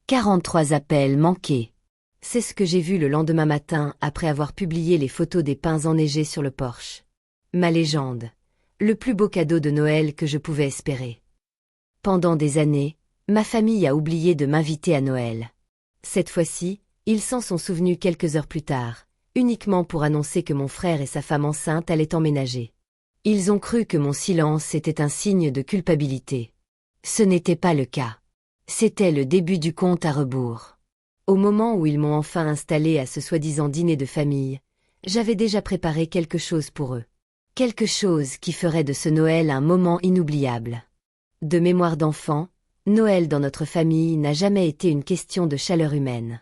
43 appels manqués. C'est ce que j'ai vu le lendemain matin après avoir publié les photos des pins enneigés sur le porche. Ma légende. Le plus beau cadeau de Noël que je pouvais espérer. Pendant des années, ma famille a oublié de m'inviter à Noël. Cette fois-ci, ils s'en sont souvenus quelques heures plus tard, uniquement pour annoncer que mon frère et sa femme enceinte allaient emménager. Ils ont cru que mon silence était un signe de culpabilité. Ce n'était pas le cas. C'était le début du compte à rebours. Au moment où ils m'ont enfin installé à ce soi-disant dîner de famille, j'avais déjà préparé quelque chose pour eux. Quelque chose qui ferait de ce Noël un moment inoubliable. De mémoire d'enfant, Noël dans notre famille n'a jamais été une question de chaleur humaine.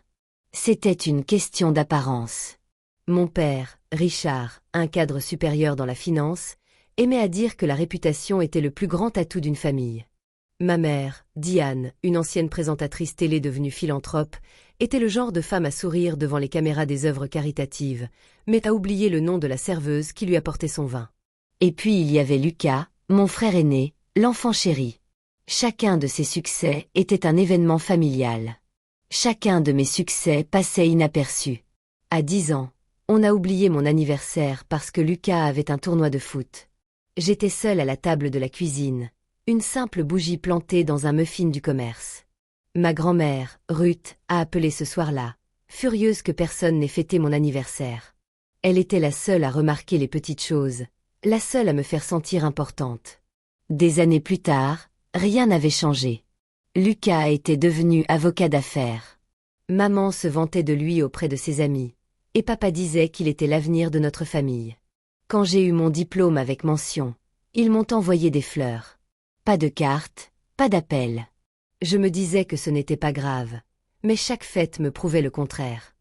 C'était une question d'apparence. Mon père, Richard, un cadre supérieur dans la finance, aimait à dire que la réputation était le plus grand atout d'une famille. Ma mère, Diane, une ancienne présentatrice télé devenue philanthrope, était le genre de femme à sourire devant les caméras des œuvres caritatives, mais à oublier le nom de la serveuse qui lui apportait son vin. Et puis il y avait Lucas, mon frère aîné, l'enfant chéri. Chacun de ses succès était un événement familial. Chacun de mes succès passait inaperçu. À 10 ans, on a oublié mon anniversaire parce que Lucas avait un tournoi de foot. J'étais seule à la table de la cuisine, une simple bougie plantée dans un muffin du commerce. Ma grand-mère, Ruth, a appelé ce soir-là, furieuse que personne n'ait fêté mon anniversaire. Elle était la seule à remarquer les petites choses, la seule à me faire sentir importante. Des années plus tard, rien n'avait changé. Lucas était devenu avocat d'affaires. Maman se vantait de lui auprès de ses amis, et papa disait qu'il était l'avenir de notre famille. Quand j'ai eu mon diplôme avec mention, ils m'ont envoyé des fleurs. Pas de cartes, pas d'appel. Je me disais que ce n'était pas grave, mais chaque fête me prouvait le contraire.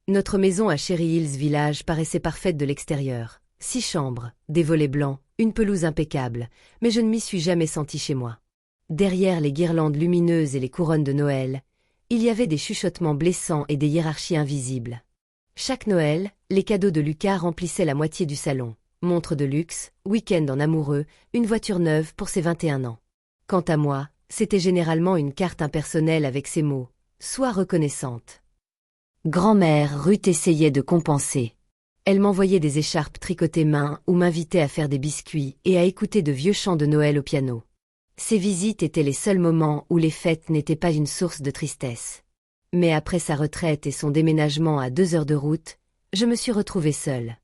Notre maison à Cherry Hills Village paraissait parfaite de l'extérieur. 6 chambres, des volets blancs, une pelouse impeccable, mais je ne m'y suis jamais sentie chez moi. Derrière les guirlandes lumineuses et les couronnes de Noël, il y avait des chuchotements blessants et des hiérarchies invisibles. Chaque Noël, les cadeaux de Lucas remplissaient la moitié du salon. Montre de luxe, week-end en amoureux, une voiture neuve pour ses 21 ans. Quant à moi, c'était généralement une carte impersonnelle avec ces mots « Sois reconnaissante ». Grand-mère Ruth essayait de compenser. Elle m'envoyait des écharpes tricotées main ou m'invitait à faire des biscuits et à écouter de vieux chants de Noël au piano. Ces visites étaient les seuls moments où les fêtes n'étaient pas une source de tristesse. Mais après sa retraite et son déménagement à 2 heures de route, je me suis retrouvée seule.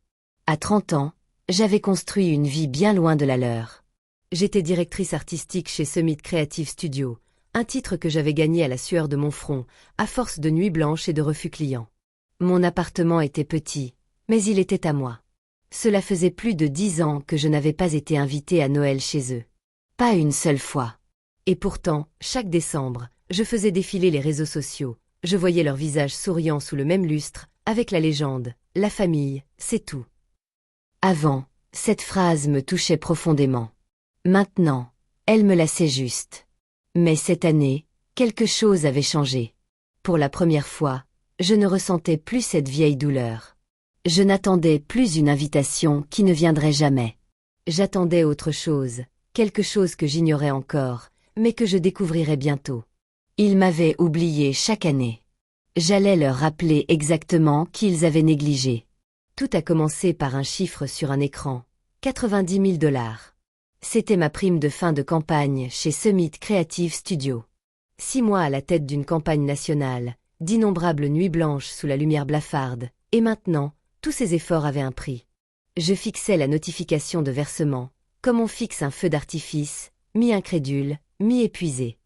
À 30 ans, j'avais construit une vie bien loin de la leur. J'étais directrice artistique chez Summit Creative Studio, un titre que j'avais gagné à la sueur de mon front, à force de nuits blanches et de refus clients. Mon appartement était petit, mais il était à moi. Cela faisait plus de 10 ans que je n'avais pas été invitée à Noël chez eux. Pas une seule fois. Et pourtant, chaque décembre, je faisais défiler les réseaux sociaux. Je voyais leurs visages souriants sous le même lustre, avec la légende « La famille, c'est tout ». Avant, cette phrase me touchait profondément. Maintenant, elle me lassait juste. Mais cette année, quelque chose avait changé. Pour la première fois, je ne ressentais plus cette vieille douleur. Je n'attendais plus une invitation qui ne viendrait jamais. J'attendais autre chose, quelque chose que j'ignorais encore, mais que je découvrirais bientôt. Ils m'avaient oublié chaque année. J'allais leur rappeler exactement qui ils avaient négligé. Tout a commencé par un chiffre sur un écran, 90 000 $. C'était ma prime de fin de campagne chez Summit Creative Studio. 6 mois à la tête d'une campagne nationale, d'innombrables nuits blanches sous la lumière blafarde, et maintenant, tous ces efforts avaient un prix. Je fixais la notification de versement, comme on fixe un feu d'artifice, mi-incrédule, mi-épuisé.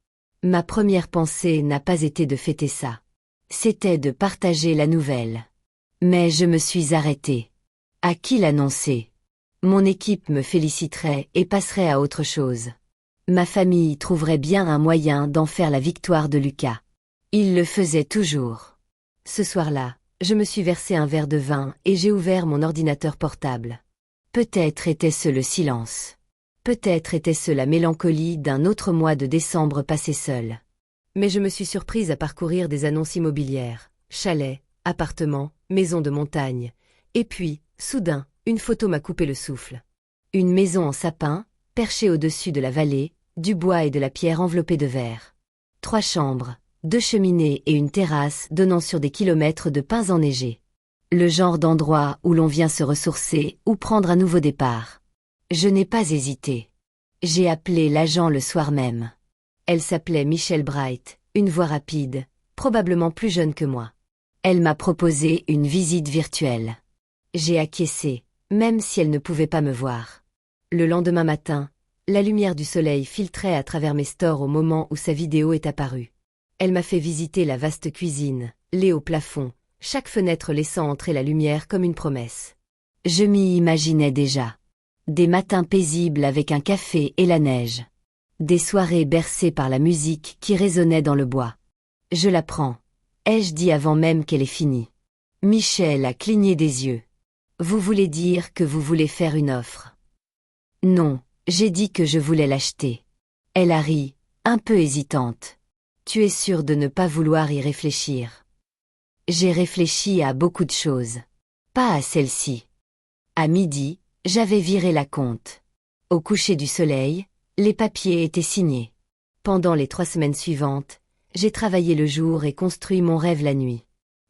Ma première pensée n'a pas été de fêter ça. C'était de partager la nouvelle. Mais je me suis arrêtée. À qui l'annoncer? Mon équipe me féliciterait et passerait à autre chose. Ma famille trouverait bien un moyen d'en faire la victoire de Lucas. Il le faisait toujours. Ce soir-là, je me suis versé un verre de vin et j'ai ouvert mon ordinateur portable. Peut-être était-ce le silence. Peut-être était-ce la mélancolie d'un autre mois de décembre passé seul. Mais je me suis surprise à parcourir des annonces immobilières, chalets, appartements, maisons de montagne. Et puis, soudain, une photo m'a coupé le souffle. Une maison en sapin, perchée au-dessus de la vallée, du bois et de la pierre enveloppée de verre. 3 chambres, 2 cheminées et une terrasse donnant sur des kilomètres de pins enneigés. Le genre d'endroit où l'on vient se ressourcer ou prendre un nouveau départ. Je n'ai pas hésité. J'ai appelé l'agent le soir même. Elle s'appelait Michelle Bright, une voix rapide, probablement plus jeune que moi. Elle m'a proposé une visite virtuelle. J'ai acquiescé, même si elle ne pouvait pas me voir. Le lendemain matin, la lumière du soleil filtrait à travers mes stores au moment où sa vidéo est apparue. Elle m'a fait visiter la vaste cuisine, les hauts plafonds, chaque fenêtre laissant entrer la lumière comme une promesse. Je m'y imaginais déjà. Des matins paisibles avec un café et la neige. Des soirées bercées par la musique qui résonnait dans le bois. Je la prends, ai-je dit avant même qu'elle ait fini. Michel a cligné des yeux. Vous voulez dire que vous voulez faire une offre? Non, j'ai dit que je voulais l'acheter. Elle a ri, un peu hésitante. Tu es sûre de ne pas vouloir y réfléchir? J'ai réfléchi à beaucoup de choses. Pas à celle-ci. À midi, j'avais viré la compte. Au coucher du soleil, les papiers étaient signés. Pendant les 3 semaines suivantes, j'ai travaillé le jour et construit mon rêve la nuit.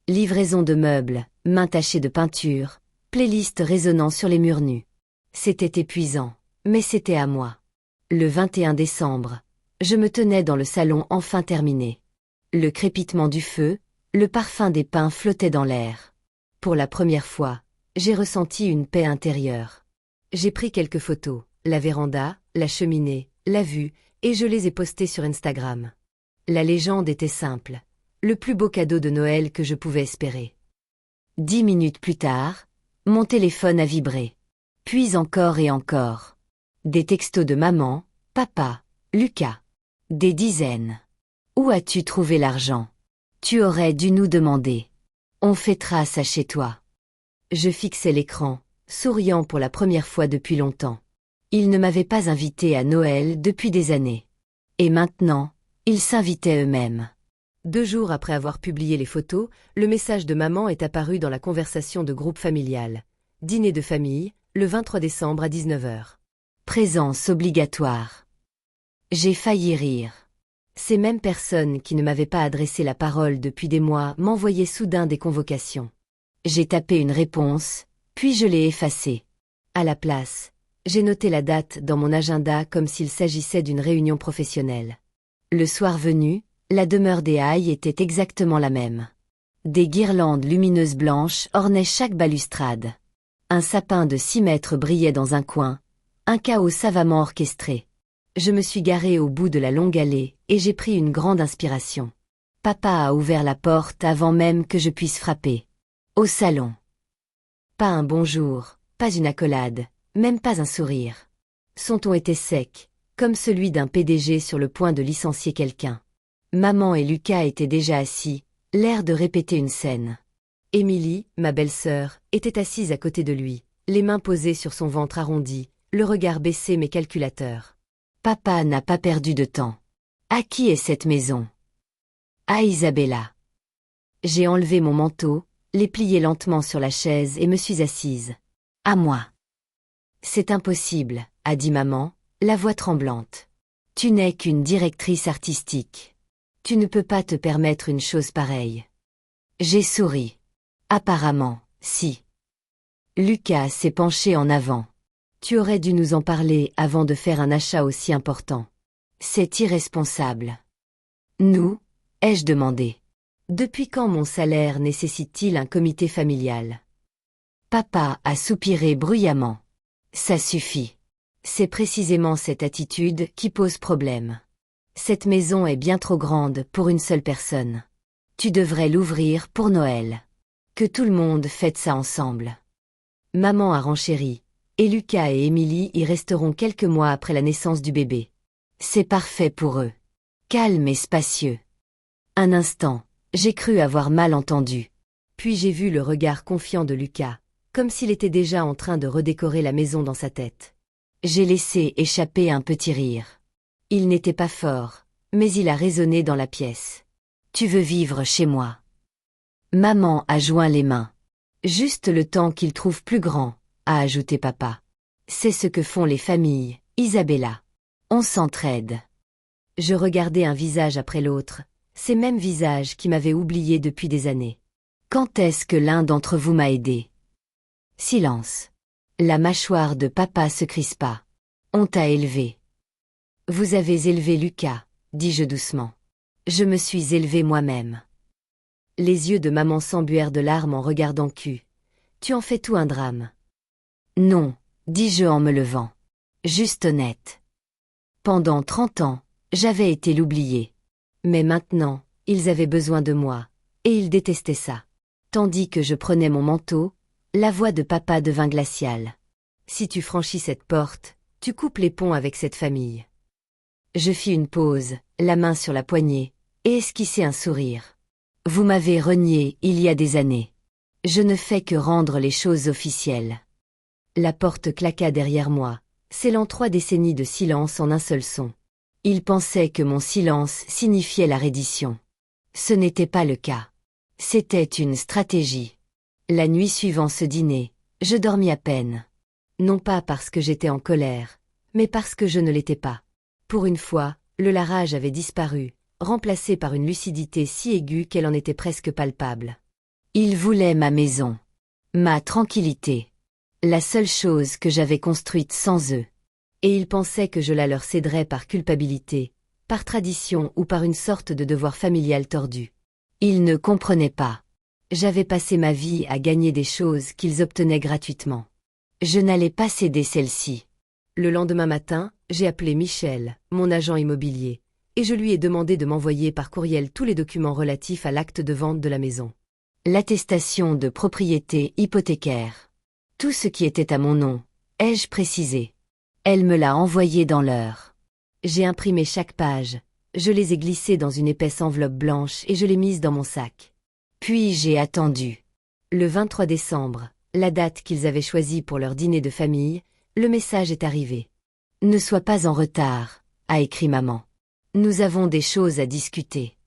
Livraison de meubles, mains tachées de peinture, playlist résonnant sur les murs nus. C'était épuisant, mais c'était à moi. Le 21 décembre, je me tenais dans le salon enfin terminé. Le crépitement du feu, le parfum des pins flottait dans l'air. Pour la première fois, j'ai ressenti une paix intérieure. J'ai pris quelques photos, la véranda, la cheminée, la vue, et je les ai postées sur Instagram. La légende était simple, le plus beau cadeau de Noël que je pouvais espérer. 10 minutes plus tard, mon téléphone a vibré. Puis encore et encore. Des textos de maman, papa, Lucas. Des dizaines. Où as-tu trouvé l'argent? Tu aurais dû nous demander. On fêtera ça chez toi. Je fixais l'écran, souriant pour la première fois depuis longtemps. Ils ne m'avaient pas invité à Noël depuis des années. Et maintenant, ils s'invitaient eux-mêmes. 2 jours après avoir publié les photos, le message de maman est apparu dans la conversation de groupe familial. Dîner de famille, le 23 décembre à 19h. Présence obligatoire. J'ai failli rire. Ces mêmes personnes qui ne m'avaient pas adressé la parole depuis des mois m'envoyaient soudain des convocations. J'ai tapé une réponse, puis je l'ai effacée. À la place, j'ai noté la date dans mon agenda comme s'il s'agissait d'une réunion professionnelle. Le soir venu, la demeure des Hayes était exactement la même. Des guirlandes lumineuses blanches ornaient chaque balustrade. Un sapin de 6 mètres brillait dans un coin, un chaos savamment orchestré. Je me suis garée au bout de la longue allée et j'ai pris une grande inspiration. Papa a ouvert la porte avant même que je puisse frapper. Au salon. Pas un bonjour, pas une accolade, même pas un sourire. Son ton était sec, comme celui d'un PDG sur le point de licencier quelqu'un. Maman et Lucas étaient déjà assis, l'air de répéter une scène. Émilie, ma belle-sœur, était assise à côté de lui, les mains posées sur son ventre arrondi, le regard baissé mais calculateur. Papa n'a pas perdu de temps. À qui est cette maison? À Isabella. J'ai enlevé mon manteau, l'ai plié lentement sur la chaise et me suis assise. À moi. C'est impossible, a dit maman, la voix tremblante. Tu n'es qu'une directrice artistique. Tu ne peux pas te permettre une chose pareille. J'ai souri. Apparemment, si. Lucas s'est penché en avant. Tu aurais dû nous en parler avant de faire un achat aussi important. C'est irresponsable. Nous? Ai-je demandé. Depuis quand mon salaire nécessite-t-il un comité familial? Papa a soupiré bruyamment. Ça suffit. C'est précisément cette attitude qui pose problème. Cette maison est bien trop grande pour une seule personne. Tu devrais l'ouvrir pour Noël. Que tout le monde fête ça ensemble. Maman a renchéri, et Lucas et Émilie y resteront quelques mois après la naissance du bébé. C'est parfait pour eux. Calme et spacieux. Un instant, j'ai cru avoir mal entendu. Puis j'ai vu le regard confiant de Lucas, comme s'il était déjà en train de redécorer la maison dans sa tête. J'ai laissé échapper un petit rire. Il n'était pas fort, mais il a résonné dans la pièce. Tu veux vivre chez moi? Maman a joint les mains. Juste le temps qu'il trouve plus grand, a ajouté papa. C'est ce que font les familles, Isabella. On s'entraide. Je regardais un visage après l'autre, Ces mêmes visages qui m'avaient oublié depuis des années. Quand est-ce que l'un d'entre vous m'a aidé? Silence. La mâchoire de papa se crispa. On t'a élevé. Vous avez élevé Lucas, dis-je doucement. Je me suis élevé moi-même. Les yeux de maman s'embuèrent de larmes en regardant Q. Tu en fais tout un drame. Non, dis-je en me levant. Juste honnête. Pendant 30 ans, j'avais été l'oublié. Mais maintenant, ils avaient besoin de moi, et ils détestaient ça. Tandis que je prenais mon manteau, la voix de papa devint glaciale. Si tu franchis cette porte, tu coupes les ponts avec cette famille. Je fis une pause, la main sur la poignée, et esquissai un sourire. Vous m'avez renié il y a des années. Je ne fais que rendre les choses officielles. La porte claqua derrière moi, scellant 3 décennies de silence en un seul son. Il pensait que mon silence signifiait la reddition. Ce n'était pas le cas. C'était une stratégie. La nuit suivant ce dîner, je dormis à peine. Non pas parce que j'étais en colère, mais parce que je ne l'étais pas. Pour une fois, le larrage avait disparu, remplacé par une lucidité si aiguë qu'elle en était presque palpable. Ils voulaient ma maison. Ma tranquillité. La seule chose que j'avais construite sans eux. Et ils pensaient que je la leur céderais par culpabilité, par tradition ou par une sorte de devoir familial tordu. Ils ne comprenaient pas. J'avais passé ma vie à gagner des choses qu'ils obtenaient gratuitement. Je n'allais pas céder celle-ci. Le lendemain matin, j'ai appelé Michel, mon agent immobilier, et je lui ai demandé de m'envoyer par courriel tous les documents relatifs à l'acte de vente de la maison. L'attestation de propriété hypothécaire. Tout ce qui était à mon nom, ai-je précisé. Elle me l'a envoyé dans l'heure. J'ai imprimé chaque page, je les ai glissées dans une épaisse enveloppe blanche et je l'ai mise dans mon sac. Puis j'ai attendu. Le 23 décembre, la date qu'ils avaient choisie pour leur dîner de famille, le message est arrivé. Ne sois pas en retard, a écrit maman. Nous avons des choses à discuter.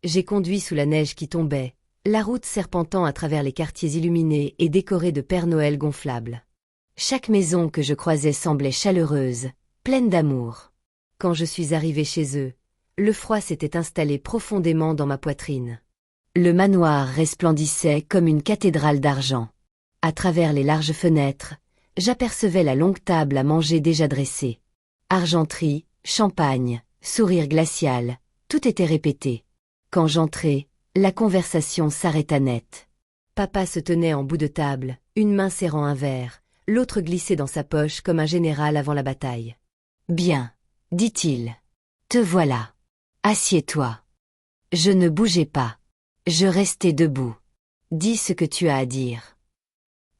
J'ai conduit sous la neige qui tombait, la route serpentant à travers les quartiers illuminés et décorés de Père Noël gonflables. Chaque maison que je croisais semblait chaleureuse, pleine d'amour. Quand je suis arrivée chez eux, le froid s'était installé profondément dans ma poitrine. Le manoir resplendissait comme une cathédrale d'argent. À travers les larges fenêtres, j'apercevais la longue table à manger déjà dressée. Argenterie, champagne, sourire glacial, tout était répété. Quand j'entrai, la conversation s'arrêta net. Papa se tenait en bout de table, une main serrant un verre, l'autre glissée dans sa poche comme un général avant la bataille. « Bien, dit-il. Te voilà. Assieds-toi. » Je ne bougeais pas. Je restais debout. « Dis ce que tu as à dire. »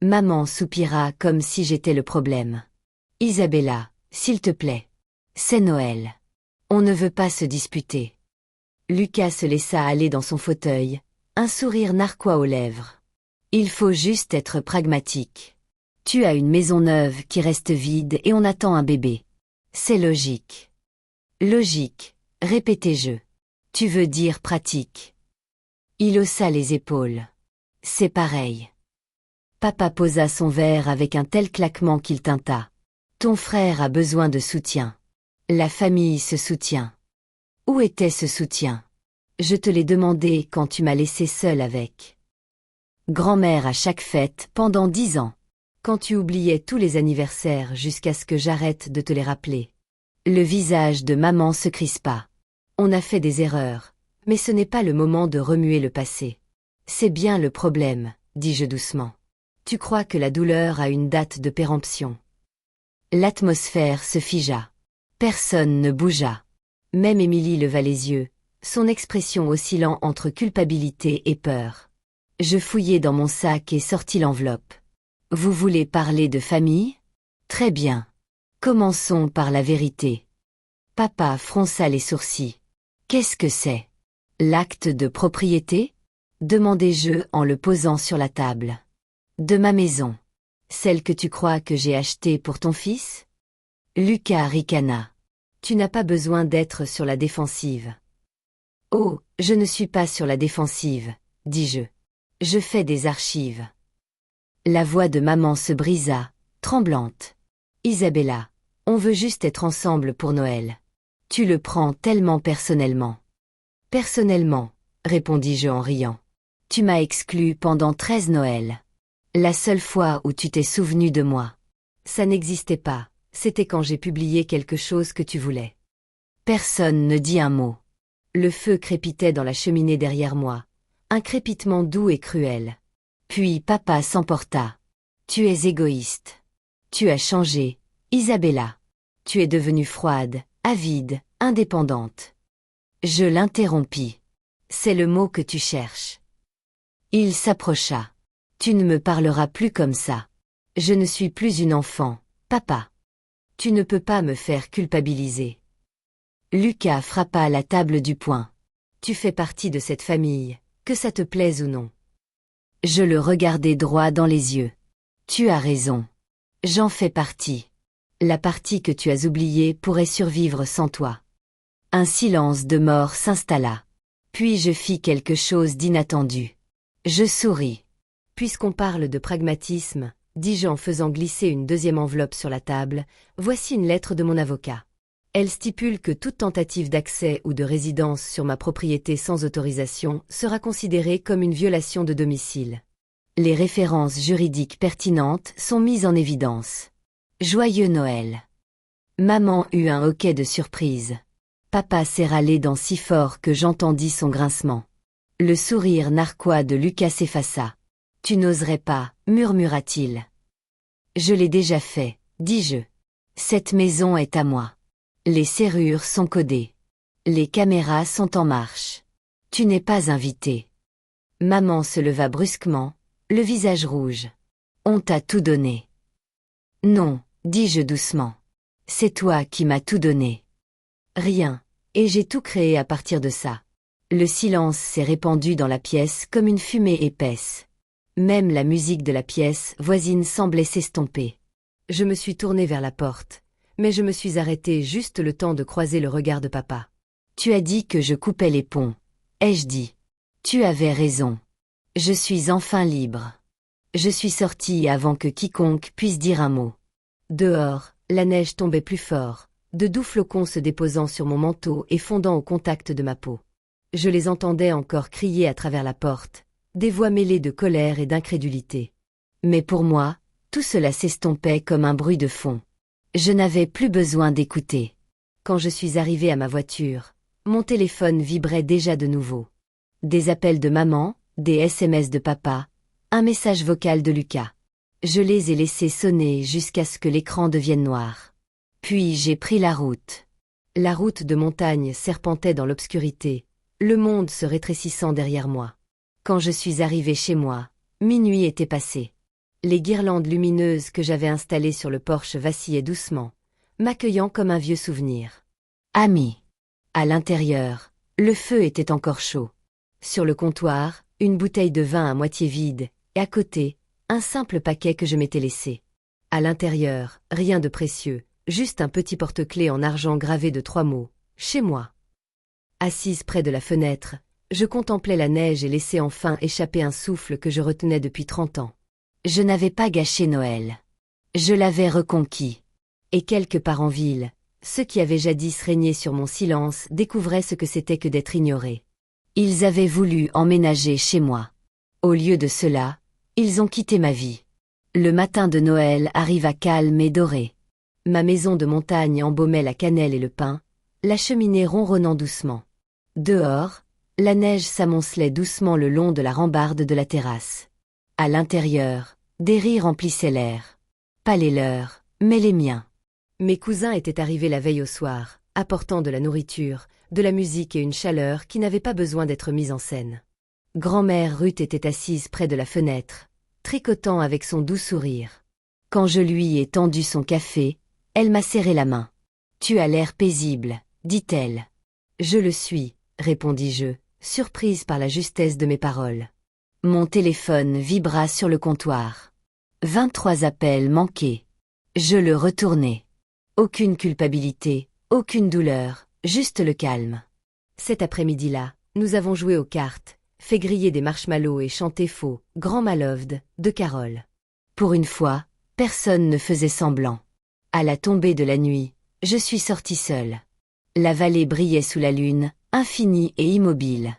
Maman soupira comme si j'étais le problème. « Isabella, s'il te plaît. C'est Noël. On ne veut pas se disputer. » Lucas se laissa aller dans son fauteuil, un sourire narquois aux lèvres. « Il faut juste être pragmatique. Tu as une maison neuve qui reste vide et on attend un bébé. C'est logique. » Logique, répétai-je. Tu veux dire pratique. Il haussa les épaules. C'est pareil. Papa posa son verre avec un tel claquement qu'il tinta. Ton frère a besoin de soutien. La famille se soutient. Où était ce soutien? Je te l'ai demandé quand tu m'as laissé seule avec grand-mère à chaque fête pendant 10 ans. Quand tu oubliais tous les anniversaires jusqu'à ce que j'arrête de te les rappeler. Le visage de maman se crispa. On a fait des erreurs, mais ce n'est pas le moment de remuer le passé. C'est bien le problème, dis-je doucement. Tu crois que la douleur a une date de péremption. L'atmosphère se figea. Personne ne bougea. Même Émilie leva les yeux, son expression oscillant entre culpabilité et peur. Je fouillai dans mon sac et sortis l'enveloppe. Vous voulez parler de famille? Très bien. Commençons par la vérité. Papa fronça les sourcils. Qu'est-ce que c'est? L'acte de propriété? Demandai-je en le posant sur la table. De ma maison. Celle que tu crois que j'ai achetée pour ton fils? Lucas ricana. Tu n'as pas besoin d'être sur la défensive. Oh, je ne suis pas sur la défensive, dis-je. Je fais des archives. La voix de maman se brisa, tremblante. Isabella, on veut juste être ensemble pour Noël. Tu le prends tellement personnellement. Personnellement, répondis-je en riant. Tu m'as exclu pendant 13 Noëls. La seule fois où tu t'es souvenu de moi. Ça n'existait pas, c'était quand j'ai publié quelque chose que tu voulais. Personne ne dit un mot. Le feu crépitait dans la cheminée derrière moi, un crépitement doux et cruel. Puis papa s'emporta. Tu es égoïste. Tu as changé, Isabella. Tu es devenue froide, avide, indépendante. Je l'interrompis. C'est le mot que tu cherches. Il s'approcha. Tu ne me parleras plus comme ça. Je ne suis plus une enfant, papa. Tu ne peux pas me faire culpabiliser. Lucas frappa la table du poing. Tu fais partie de cette famille, que ça te plaise ou non. Je le regardai droit dans les yeux. Tu as raison. J'en fais partie. La partie que tu as oubliée pourrait survivre sans toi. Un silence de mort s'installa. Puis je fis quelque chose d'inattendu. Je souris. Puisqu'on parle de pragmatisme, dis-je en faisant glisser une deuxième enveloppe sur la table, voici une lettre de mon avocat. Elle stipule que toute tentative d'accès ou de résidence sur ma propriété sans autorisation sera considérée comme une violation de domicile. Les références juridiques pertinentes sont mises en évidence. Joyeux Noël. Maman eut un hoquet de surprise. Papa serra les dents si fort que j'entendis son grincement. Le sourire narquois de Lucas s'effaça. Tu n'oserais pas, murmura-t-il. Je l'ai déjà fait, dis-je. Cette maison est à moi. Les serrures sont codées. Les caméras sont en marche. Tu n'es pas invité. Maman se leva brusquement, le visage rouge. On t'a tout donné. Non, dis-je doucement. C'est toi qui m'as tout donné. Rien, et j'ai tout créé à partir de ça. Le silence s'est répandu dans la pièce comme une fumée épaisse. Même la musique de la pièce voisine semblait s'estomper. Je me suis tournée vers la porte, mais je me suis arrêtée juste le temps de croiser le regard de papa. Tu as dit que je coupais les ponts, ai-je dit. Tu avais raison. Je suis enfin libre. Je suis sortie avant que quiconque puisse dire un mot. Dehors, la neige tombait plus fort, de doux flocons se déposant sur mon manteau et fondant au contact de ma peau. Je les entendais encore crier à travers la porte, des voix mêlées de colère et d'incrédulité. Mais pour moi, tout cela s'estompait comme un bruit de fond. Je n'avais plus besoin d'écouter. Quand je suis arrivée à ma voiture, mon téléphone vibrait déjà de nouveau. Des appels de maman, des SMS de papa, un message vocal de Lucas. Je les ai laissés sonner jusqu'à ce que l'écran devienne noir. Puis j'ai pris la route. La route de montagne serpentait dans l'obscurité, le monde se rétrécissant derrière moi. Quand je suis arrivée chez moi, minuit était passé. Les guirlandes lumineuses que j'avais installées sur le porche vacillaient doucement, m'accueillant comme un vieux souvenir. Ami. À l'intérieur, le feu était encore chaud. Sur le comptoir, une bouteille de vin à moitié vide, et à côté, un simple paquet que je m'étais laissé. À l'intérieur, rien de précieux, juste un petit porte-clés en argent gravé de 3 mots. Chez moi. Assise près de la fenêtre, je contemplais la neige et laissais enfin échapper un souffle que je retenais depuis 30 ans. Je n'avais pas gâché Noël. Je l'avais reconquis. Et quelque part en ville, ceux qui avaient jadis régné sur mon silence découvraient ce que c'était que d'être ignoré. Ils avaient voulu emménager chez moi. Au lieu de cela, ils ont quitté ma vie. Le matin de Noël arriva calme et doré. Ma maison de montagne embaumait la cannelle et le pain, la cheminée ronronnant doucement. Dehors, la neige s'amoncelait doucement le long de la rambarde de la terrasse. À l'intérieur, des rires remplissaient l'air. Pas les leurs, mais les miens. Mes cousins étaient arrivés la veille au soir, apportant de la nourriture, de la musique et une chaleur qui n'avait pas besoin d'être mise en scène. Grand-mère Ruth était assise près de la fenêtre, tricotant avec son doux sourire. Quand je lui ai tendu son café, elle m'a serré la main. « Tu as l'air paisible », dit-elle. « Je le suis », répondis-je, surprise par la justesse de mes paroles. Mon téléphone vibra sur le comptoir. 23 appels manqués. Je le retournai. Aucune culpabilité, aucune douleur, juste le calme. Cet après-midi-là, nous avons joué aux cartes, fait griller des marshmallows et chanté faux, Grand Maloved, de Carole. Pour une fois, personne ne faisait semblant. À la tombée de la nuit, je suis sortie seule. La vallée brillait sous la lune, infini et immobile.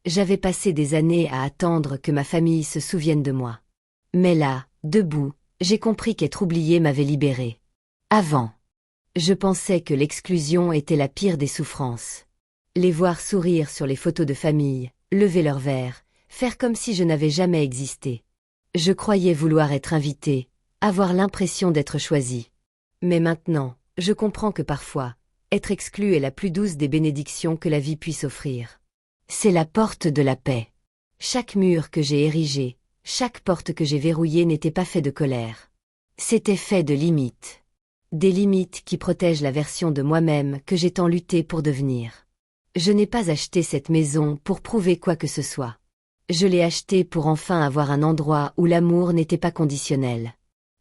J'avais passé des années à attendre que ma famille se souvienne de moi. Mais là, debout, j'ai compris qu'être oublié m'avait libéré. Avant, je pensais que l'exclusion était la pire des souffrances. Les voir sourire sur les photos de famille, lever leur verre, faire comme si je n'avais jamais existé. Je croyais vouloir être invité, avoir l'impression d'être choisi. Mais maintenant, je comprends que parfois, être exclu est la plus douce des bénédictions que la vie puisse offrir. C'est la porte de la paix. Chaque mur que j'ai érigé, chaque porte que j'ai verrouillée n'était pas fait de colère. C'était fait de limites. Des limites qui protègent la version de moi-même que j'ai tant lutté pour devenir. Je n'ai pas acheté cette maison pour prouver quoi que ce soit. Je l'ai achetée pour enfin avoir un endroit où l'amour n'était pas conditionnel.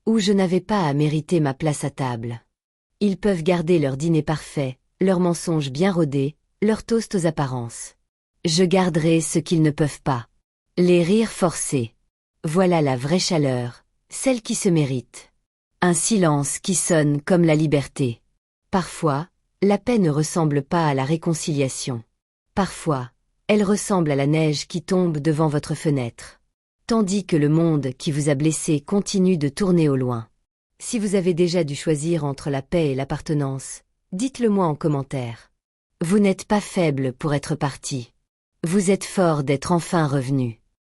Où je n'avais pas à mériter ma place à table. Ils peuvent garder leur dîner parfait, leurs mensonges bien rodés, leurs toasts aux apparences. Je garderai ce qu'ils ne peuvent pas. Les rires forcés. Voilà la vraie chaleur, celle qui se mérite. Un silence qui sonne comme la liberté. Parfois, la paix ne ressemble pas à la réconciliation. Parfois, elle ressemble à la neige qui tombe devant votre fenêtre. Tandis que le monde qui vous a blessé continue de tourner au loin. Si vous avez déjà dû choisir entre la paix et l'appartenance, dites-le moi en commentaire. Vous n'êtes pas faible pour être parti. Vous êtes fort d'être enfin revenu.